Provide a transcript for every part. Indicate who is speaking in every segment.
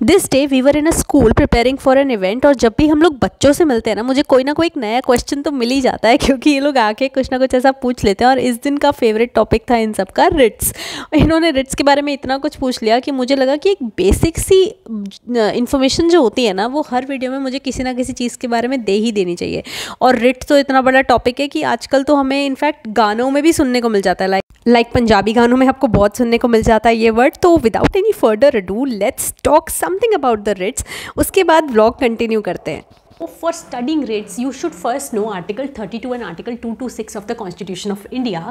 Speaker 1: This day we were in a school preparing for an event, और जब भी हम लोग बच्चों से मिलते हैं ना, मुझे कोई ना कोई एक नया क्वेश्चन तो मिल ही जाता है, क्योंकि ये लोग आके कुछ ना कुछ ऐसा पूछ लेते हैं। और इस दिन का फेवरेट टॉपिक था इन सब का रिट्स। इन्होंने रिट्स के बारे में इतना कुछ पूछ लिया कि मुझे लगा कि एक बेसिक सी इन्फॉर्मेशन जो होती है ना, वो हर वीडियो में मुझे किसी ना किसी चीज़ के बारे में दे ही देनी चाहिए। और रिट्स तो इतना बड़ा टॉपिक है कि आजकल तो हमें इनफैक्ट गानों में भी सुनने को मिल जाता है, लाइक पंजाबी गानों में आपको बहुत सुनने को मिल जाता है ये वर्ड। तो without any further ado let's talk something about the writs, उसके बाद व्लॉग कंटिन्यू करते हैं। For studying writs, you should first know Article 32 and Article 226 of the Constitution of India.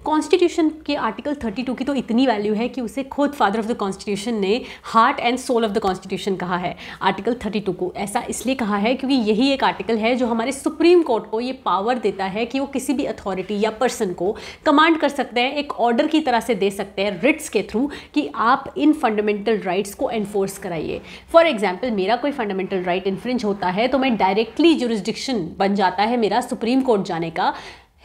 Speaker 1: Constitution के Article 32 की तो इतनी वैल्यू है कि उसे खुद फादर ऑफ द कॉन्स्टिट्यूशन ने heart and soul of the constitution कहा है। आर्टिकल 32 को ऐसा इसलिए कहा है क्योंकि यही एक आर्टिकल है जो हमारे सुप्रीम कोर्ट को ये पावर देता है कि वो किसी भी अथॉरिटी या पर्सन को कमांड कर सकते हैं, एक ऑर्डर की तरह से दे सकते हैं रिट्स के थ्रू कि आप इन फंडामेंटल राइट्स को एनफोर्स कराइए। फॉर एग्जाम्पल, मेरा कोई फंडामेंटल राइट इन्फ्रिंज होता है तो मैं डायरेक्टली जुरिस्डिक्शन बन जाता है मेरा सुप्रीम कोर्ट जाने का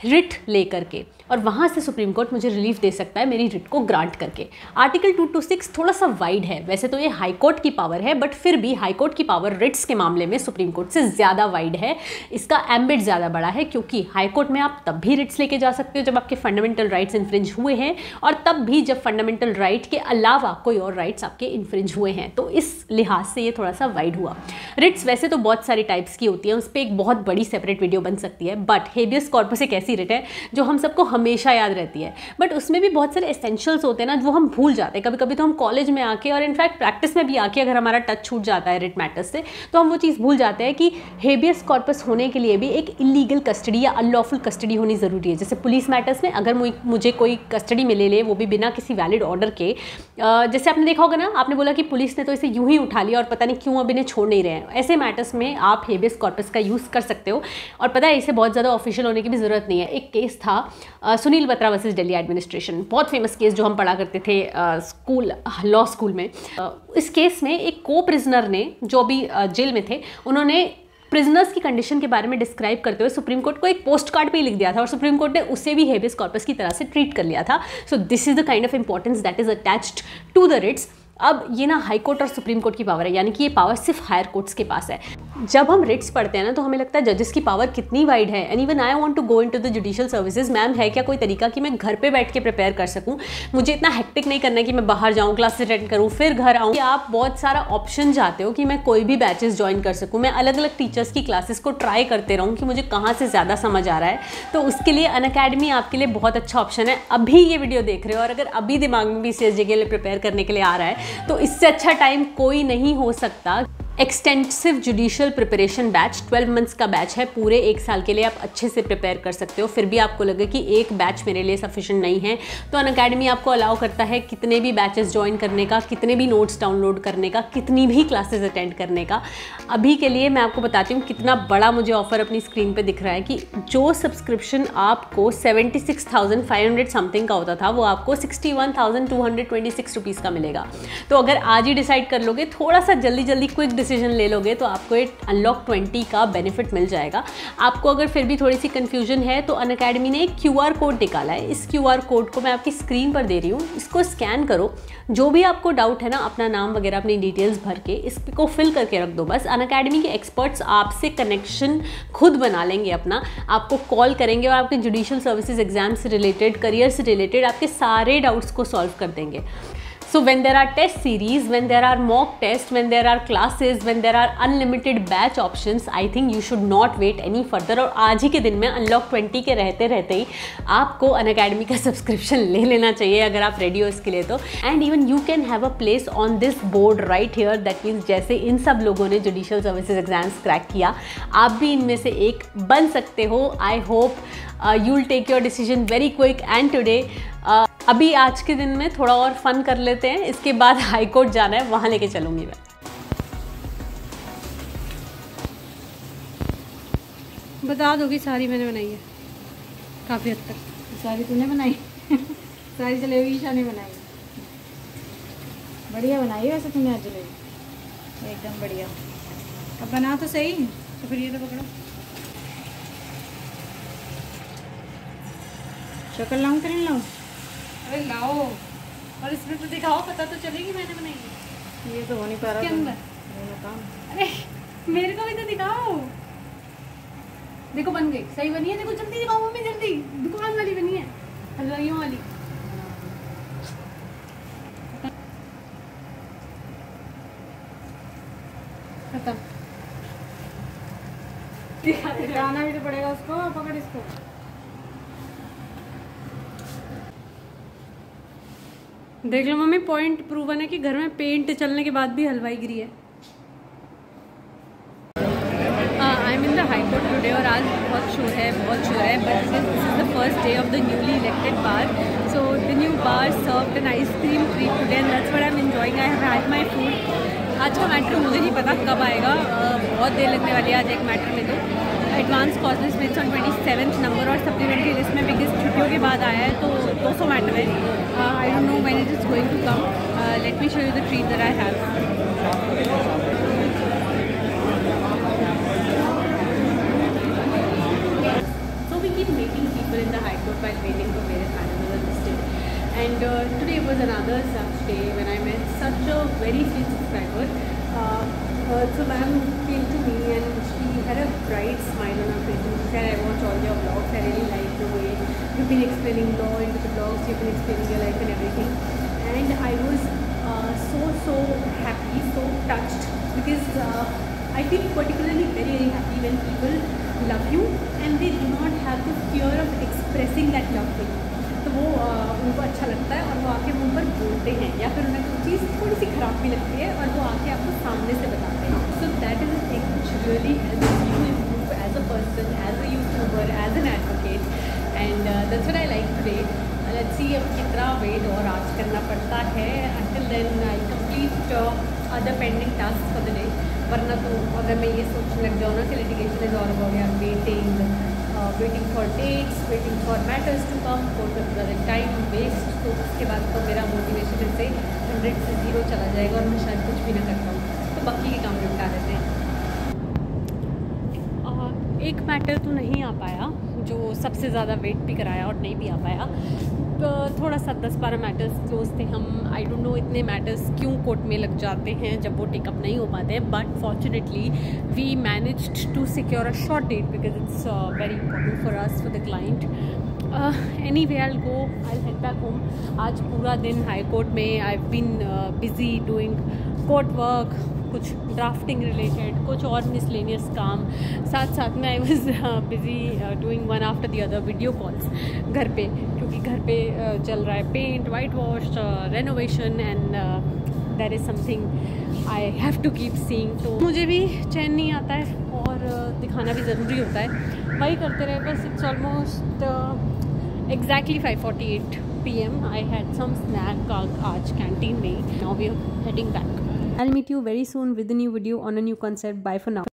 Speaker 1: रिट लेकर के, और वहाँ से सुप्रीम कोर्ट मुझे रिलीफ दे सकता है मेरी रिट को ग्रांट करके। आर्टिकल 226 थोड़ा सा वाइड है, वैसे तो ये हाई कोर्ट की पावर है, बट फिर भी हाई कोर्ट की पावर रिट्स के मामले में सुप्रीम कोर्ट से ज़्यादा वाइड है। इसका एम्बिट ज़्यादा बड़ा है, क्योंकि हाई कोर्ट में आप तब भी रिट्स लेके जा सकते हो जब आपके फंडामेंटल राइट्स इन्फ्रिंज हुए हैं, और तब भी जब फंडामेंटल राइट के अलावा कोई और राइट्स आपके इन्फ्रिंज हुए हैं। तो इस लिहाज से ये थोड़ा सा वाइड हुआ। रिट्स वैसे तो बहुत सारी टाइप्स की होती हैं, उस पर एक बहुत बड़ी सेपरेट वीडियो बन सकती है, बट हेबियस कॉर्पस एक ऐसी रिट है जो हम सबको हमेशा याद रहती है, बट उसमें भी बहुत सारे एसेंशियल्स होते हैं ना, वो हम भूल जाते हैं। कभी कभी तो हम कॉलेज में आके और इनफैक्ट प्रैक्टिस में भी आके अगर हमारा टच छूट जाता है रिट मैटर्स से, तो हम वो चीज़ भूल जाते हैं कि हेबियस कॉर्पस होने के लिए भी एक इलीगल कस्टडी या अनलॉफुल कस्टडी होनी ज़रूरी है। जैसे पुलिस मैटर्स में अगर मुझे कोई कस्टडी में ले ले, वो भी बिना किसी वैलिड ऑर्डर के, जैसे आपने देखा होगा ना, आपने बोला कि पुलिस ने तो इसे यूं ही उठा लिया और पता नहीं क्यों अब इन्हें छोड़ नहीं रहे हैं, ऐसे मैटर्स में आप हेबियस कॉर्पस का यूज़ कर सकते हो। और पता है, इसे बहुत ज़्यादा ऑफिशियल होने की भी ज़रूरत नहीं है। एक केस था सुनील बत्रा वर्सेस दिल्ली एडमिनिस्ट्रेशन, बहुत फेमस केस जो हम पढ़ा करते थे लॉ स्कूल में। इस केस में एक को प्रिजनर ने, जो भी जेल में थे, उन्होंने प्रिजनर्स की कंडीशन के बारे में डिस्क्राइब करते हुए सुप्रीम कोर्ट को एक पोस्ट कार्ड पे ही लिख दिया था, और सुप्रीम कोर्ट ने उसे भी हेबियस कॉर्पस की तरह से ट्रीट कर लिया था। So this is the kind of importance that is attached to the writs. अब ये ना हाई कोर्ट और सुप्रीम कोर्ट की पावर है, यानी कि ये पावर सिर्फ हायर कोर्ट्स के पास है। जब हम रिट्स पढ़ते हैं ना, तो हमें लगता है जजेस की पावर कितनी वाइड है, and even I want to go into the judicial services. Ma'am, है क्या कोई तरीका कि मैं घर पे बैठ के प्रिपेयर कर सकूं? मुझे इतना हेक्टिक नहीं करना है कि मैं बाहर जाऊं, क्लासेस अटेंड करूं, फिर घर आऊं। आप बहुत सारा ऑप्शन चाहते हो कि मैं कोई भी बैचेस ज्वाइन कर सकूं, मैं अलग अलग टीचर्स की क्लासेस को ट्राई करते रहूं कि मुझे कहाँ से ज़्यादा समझ आ रहा है। तो उसके लिए अनअकैडमी आपके लिए बहुत अच्छा ऑप्शन है। अभी ये वीडियो देख रहे हो और अगर अभी दिमाग में भी CSJ के लिए प्रिपेयर करने के लिए आ रहा है, तो इससे अच्छा टाइम कोई नहीं हो सकता। Extensive judicial preparation batch 12 months का बैच है, पूरे 1 साल के लिए आप अच्छे से प्रिपेयर कर सकते हो। फिर भी आपको लगे कि एक बैच मेरे लिए सफिशिएंट नहीं है, तो अनअकैडमी आपको अलाउ करता है कितने भी बैचेस ज्वाइन करने का, कितने भी नोट्स डाउनलोड करने का, कितनी भी क्लासेस अटेंड करने का। अभी के लिए मैं आपको बताती हूँ कितना बड़ा मुझे ऑफर अपनी स्क्रीन पे दिख रहा है, कि जो सब्सक्रिप्शन आपको 76,500 समथिंग का होता था, वो आपको 61,226 रुपीज़ का मिलेगा। तो अगर आज ही डिसाइड कर लोगे, थोड़ा सा जल्दी क्विक डिसीजन ले लोगे, तो आपको एक अनलॉक 20 का बेनिफिट मिल जाएगा। आपको अगर फिर भी थोड़ी सी कंफ्यूजन है, तो अनअकैडमी ने एक QR कोड निकाला है। इस QR कोड को मैं आपकी स्क्रीन पर दे रही हूँ, इसको स्कैन करो। जो भी आपको डाउट है ना, अपना नाम वगैरह, अपनी डिटेल्स भर के इसको फिल करके रख दो बस। अनअकैडमी के एक्सपर्ट्स आपसे कनेक्शन खुद बना लेंगे अपना, आपको कॉल करेंगे और आपके जुडिशियल सर्विसेज एग्जाम से रिलेटेड, करियर से रिलेटेड आपके सारे डाउट्स को सॉल्व कर देंगे। So when there are test series, when there are mock tests, when there are classes, when there are unlimited batch options, I think you should not wait any further। और आज ही के दिन में unlock 20 के रहते ही आपको अनअकैडमी का subscription ले लेना चाहिए, अगर आप रेडी हो इसके लिए तो। And even you can have a place on this board right here. That means जैसे इन सब लोगों ने जुडिशियल सर्विसेज एग्जाम्स क्रैक किया, आप भी इनमें से एक बन सकते हो। I hope you will take your decision very quick and today. अभी आज के दिन में थोड़ा और फन कर लेते हैं, इसके बाद हाई कोर्ट जाना है, वहाँ लेके चलूँगी मैं।
Speaker 2: बता दोगी, सारी मैंने बनाई है काफ़ी हद तक।
Speaker 3: सारी तूने बनाई सारी जलेबी ईशा ने बनाई। बढ़िया बनाई है वैसे तूने आज जलेबी, एकदम बढ़िया।
Speaker 2: अब बना तो सही, तो फिर ये तो पकड़ो।
Speaker 3: शक्ल लाऊं फिर लाऊं?
Speaker 2: अरे लाओ, और इसमें तो दिखाओ, पता तो चलेगी मैंने बनाई है।
Speaker 3: ये तो हो नहीं पा रहा
Speaker 2: के अंदर। अरे मेरे को भी तो दिखाओ। देखो बन गई, सही बनी है। देखो जल्दी दिखाओ मम्मी, जल्दी। दुकान वाली बनी है, हलवाइयों वाली। खत्म।
Speaker 3: दिखाना भी तो पड़ेगा उसको। पकड़ इसको।
Speaker 2: देख लो मम्मी, पॉइंट प्रूवन है कि घर में पेंट चलने के बाद भी हलवाई गिरी है। I am in the high court today और आज बहुत शोर है but this is the first day of the newly elected bar. So the new bar served an ice cream treat today and that's what I am enjoying. I have had my food. आज का matter मुझे नहीं पता कब आएगा, बहुत देर लगने वाली है आज एक मैटर में। तो एडवांस कॉजलेस मिट्स ऑन 27th नंबर और सप्लीमेंट्री लिस्ट में बिकॉज छुट्टियों के बाद आया है, तो 200 मैटर है। I don't know when it is going to come. Let me show you the treat that I have. Meeting people in the High Court while waiting for various matters of listed. And today was another such day when I met such a very sweet subscriber. So ma'am came to me and she had a bright smile on her face and she said, I watch all your vlogs, I really like the way you've been explaining law into the vlogs, you've been explaining your life and everything. And I was so happy, so touched because I feel particularly very happy when people love you and they do not have the fear of expressing that love to you. तो वो उनको अच्छा लगता है और वो आके मुँह पर बोलते हैं, या फिर उन्हें कोई चीज़ थोड़ी सी ख़राब भी लगती है और वो आके आपको सामने से बताते हैं. So that is a thing which really helps you improve as a person, as a YouTuber, as an advocate, and that's what I like today. Let's see अब कितना वेट और आज करना पड़ता है. Until then I complete other pending tasks for the day. वरना तो अगर मैं ये सोचने लग जाऊँ ना कि लिटिगेशन इज ऑल अबाउट यार waiting for dates, waiting for matters to come, for time waste, तो उसके बाद तो मेरा मोटिवेशन इससे 100 से 0 चला जाएगा और मैं शायद कुछ भी ना कर पाऊँ. तो बाकी के काम निपटा देते हैं. एक मैटर तो नहीं आ पाया जो सबसे ज़्यादा वेट भी कराया और नहीं भी आ पाया. तो थोड़ा सा 10-12 मैटर्स क्लोज थे. हम आई डोंट नो इतने मैटर्स क्यों कोर्ट में लग जाते हैं जब वो टेकअप नहीं हो पाते हैं, but fortunately we managed to secure a short date because it's very important for us for the client. Anyway I will go, I will head back home. आज पूरा दिन हाई कोर्ट में I have been busy doing court work, कुछ drafting related, कुछ और miscellaneous काम. साथ साथ में I was busy doing one after the other video calls घर पे, क्योंकि घर पे चल रहा है paint, whitewash, renovation and that is something I have to keep seeing. तो मुझे भी चैन नहीं आता है और दिखाना भी ज़रूरी होता है. वही करते रहे बस. It's almost exactly 5:48 PM. I had some snack आज कैंटीन में. Now we are heading back. I'll meet you very soon with a new video on a new concept. Bye for now.